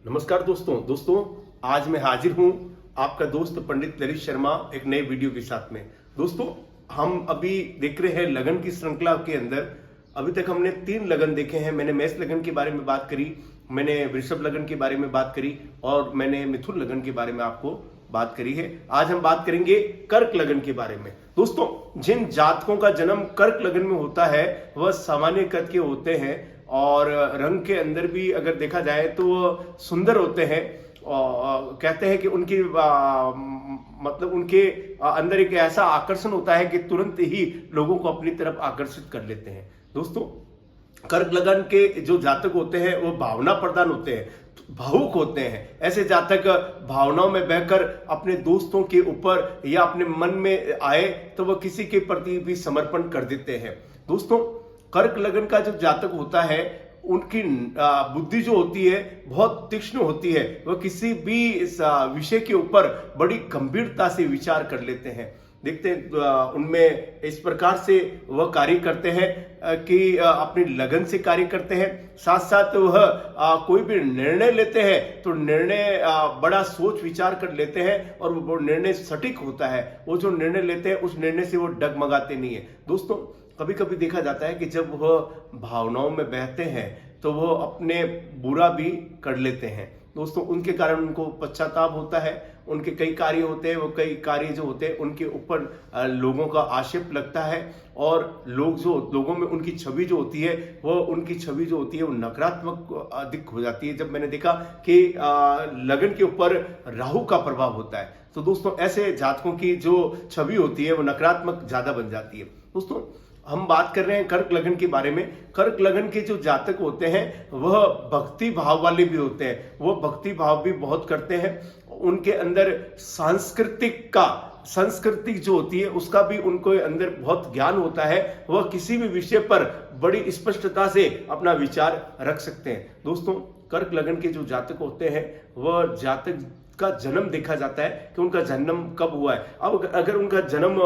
नमस्कार दोस्तों आज मैं हाजिर हूं आपका दोस्त पंडित ललित शर्मा एक नए वीडियो के साथ में। दोस्तों, हम अभी देख रहे हैं लगन की श्रृंखला के अंदर। अभी तक हमने 3 लगन देखे हैं। मैंने मेष लगन के बारे में बात करी, मैंने वृषभ लगन के बारे में बात करी और मैंने मिथुन लगन के बारे में आपको बात करी है। आज हम बात करेंगे कर्क लगन के बारे में। दोस्तों, जिन जातकों का जन्म कर्क लगन में होता है वह सामान्य कद के होते हैं और रंग के अंदर भी अगर देखा जाए तो वो सुंदर होते हैं। कहते हैं कि उनकी मतलब उनके अंदर एक ऐसा आकर्षण होता है कि तुरंत ही लोगों को अपनी तरफ आकर्षित कर लेते हैं। दोस्तों, कर्क लगन के जो जातक होते हैं वो भावना प्रधान होते हैं, भावुक होते हैं। ऐसे जातक भावनाओं में बहकर अपने दोस्तों के ऊपर या अपने मन में आए तो वह किसी के प्रति भी समर्पण कर देते हैं। दोस्तों, कर्क लगन का जो जातक होता है उनकी बुद्धि जो होती है बहुत तीक्ष्ण होती है। वह किसी भी इस विषय के ऊपर बड़ी गंभीरता से विचार कर लेते हैं। देखते हैं उनमें इस प्रकार से वह कार्य करते हैं कि अपनी लगन से कार्य करते हैं। साथ साथ वह कोई भी निर्णय लेते हैं तो निर्णय बड़ा सोच विचार कर लेते हैं और वो निर्णय सटीक होता है। वो जो निर्णय लेते हैं उस निर्णय से वो डगमगाते नहीं है। दोस्तों, कभी कभी देखा जाता है कि जब वह भावनाओं में बहते हैं तो वह अपने बुरा भी कर लेते हैं। दोस्तों, उनके कारण उनको पश्चाताप होता है। उनके कई कार्य होते हैं, वो कई कार्य जो होते हैं उनके ऊपर लोगों का आक्षेप लगता है और लोगों में उनकी छवि जो होती है वो नकारात्मक अधिक हो जाती है। जब मैंने देखा कि लगन के ऊपर राहु का प्रभाव होता है तो दोस्तों ऐसे जातकों की जो छवि होती है वो नकारात्मक ज्यादा बन जाती है। दोस्तों, हम बात कर रहे हैं कर्क लगन के बारे में। कर्क लगन के जो जातक होते हैं वह भक्ति भाव वाले भी होते हैं। वह भक्ति भाव भी बहुत करते हैं। उनके अंदर संस्कृति जो होती है उसका भी उनको अंदर बहुत ज्ञान होता है। वह किसी भी विषय पर बड़ी स्पष्टता से अपना विचार रख सकते हैं। दोस्तों, कर्क लगन के जो जातक होते हैं वह जातक का जन्म देखा जाता है कि उनका जन्म कब हुआ है। अब अगर उनका जन्म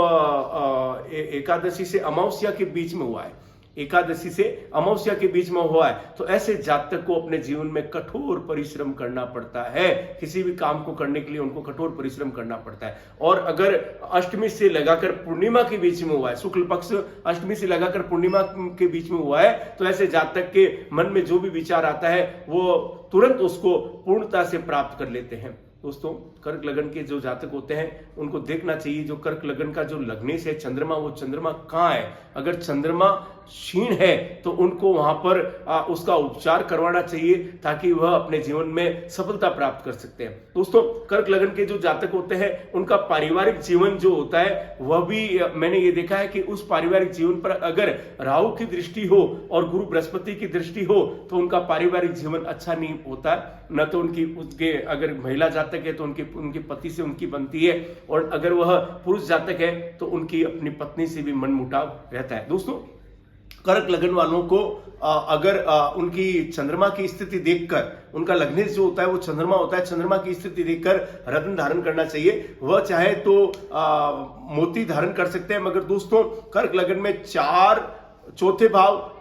एकादशी से अमावस्या के बीच में हुआ है, एकादशी से अमावस्या के बीच में हुआ है तो ऐसे जातक को अपने जीवन में कठोर परिश्रम करना पड़ता है। किसी भी काम को करने के लिए उनको कठोर परिश्रम करना पड़ता है। और अगर अष्टमी से लगाकर पूर्णिमा के बीच में हुआ है, शुक्ल पक्ष अष्टमी से लगाकर पूर्णिमा के बीच में हुआ है तो ऐसे जातक के मन में जो भी विचार आता है वो तुरंत उसको पूर्णता से प्राप्त कर लेते हैं। दोस्तों, कर्क लगन के जो जातक होते हैं उनको देखना चाहिए जो कर्क लगन का जो लग्नेश है चंद्रमा, वो चंद्रमा कहाँ है। अगर चंद्रमा क्षीण है तो उनको वहां पर उसका उपचार करवाना चाहिए ताकि वह अपने जीवन में सफलता प्राप्त कर सकते हैं। दोस्तों, कर्क लगन के जो जातक होते हैं उनका पारिवारिक जीवन जो होता है वह भी मैंने ये देखा है कि उस पारिवारिक जीवन पर अगर राहु की दृष्टि हो और गुरु बृहस्पति की दृष्टि हो तो उनका पारिवारिक जीवन अच्छा नहीं होता। न तो उसके अगर महिला जातक है तो उनके पति से उनकी बनती है और अगर वह पुरुष जातक है तो उनकी अपनी पत्नी से भी मनमुटाव रहता है। दोस्तों, कर्क लगन वालों को अगर उनकी चंद्रमा की स्थिति देखकर, उनका लग्नेश जो होता है वो चंद्रमा होता है, चंद्रमा की स्थिति देखकर रत्न धारण करना चाहिए। वह चाहे तो मोती धारण कर सकते हैं, मगर दोस्तों कर्क लगन में 4 चौथे भाव,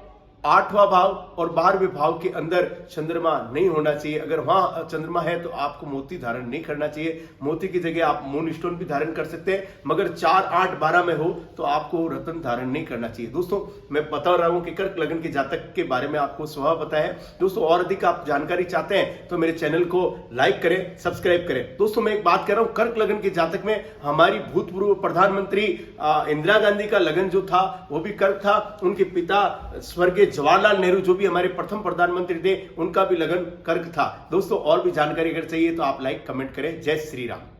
8वां भाव और 12वें भाव के अंदर चंद्रमा नहीं होना चाहिए। अगर वहां चंद्रमा है तो आपको मोती धारण नहीं करना चाहिए। मोती की जगह आप मून स्टोन भी धारण कर सकते हैं, मगर 4, 8, 12 में हो तो आपको रत्न धारण नहीं करना चाहिए। दोस्तों, मैं बता रहा हूं कि कर्क लगन के जातक के बारे में आपको स्वभाव पता है। दोस्तों, और अधिक आप जानकारी चाहते हैं तो मेरे चैनल को लाइक करें, सब्सक्राइब करें। दोस्तों, मैं एक बात कर रहा हूं, कर्क लगन के जातक में हमारी भूतपूर्व प्रधानमंत्री इंदिरा गांधी का लगन जो था वो भी कर्क था। उनके पिता स्वर्गीय जवाहरलाल नेहरू जो भी हमारे प्रथम प्रधानमंत्री थे उनका भी लगन कर्क था। दोस्तों, और भी जानकारी अगर चाहिए तो आप लाइक कमेंट करें। जय श्री राम।